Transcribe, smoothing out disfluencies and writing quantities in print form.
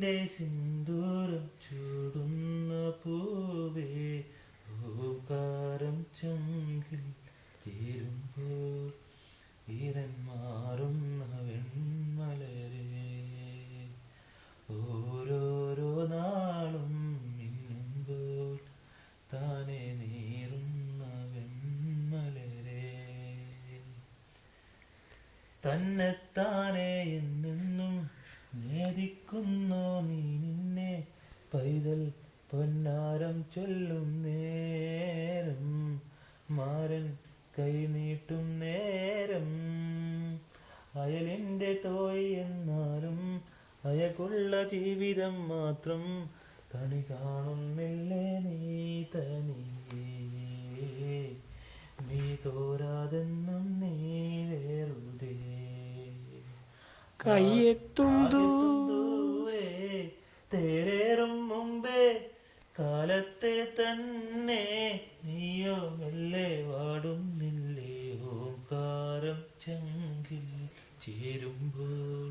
എന്റെ സിന്ദൂരം ചൂടുന്ന പൂവേ ഓകാരം ചങ്കിൽ ചേരുമ്പോൾ ഈരൻ മാറുന്ന വെൺമലരേ ഓരോരോ നാളും മിന്നുമ്പോൾ താനെ നീറുന്ന വെൺമലരേ തന്നെത്താനെ എന്നെന്നും നേദിക്കുന്നു നീ നിന്നെ പൈതൽ പൊന്നാരം ചൊല്ലും നേരം മാരൻ കൈനീട്ടും നേരം അയലിന്റെ തോയി എന്നാലും അയക്കുള്ള ജീവിതം മാത്രം കണി കാണുന്നില്ലേ നീ തനിയേ നീ തോരാതെന്നും നീ വേറുതേ കയ്യെത്തും ദൂരെ തേരേറും മുമ്പേ കാലത്തെ തന്നെ നീയോ മെല്ലെ വാടുന്നില്ലേ ഓംകാരം ചങ്കിൽ ചേരുമ്പോൾ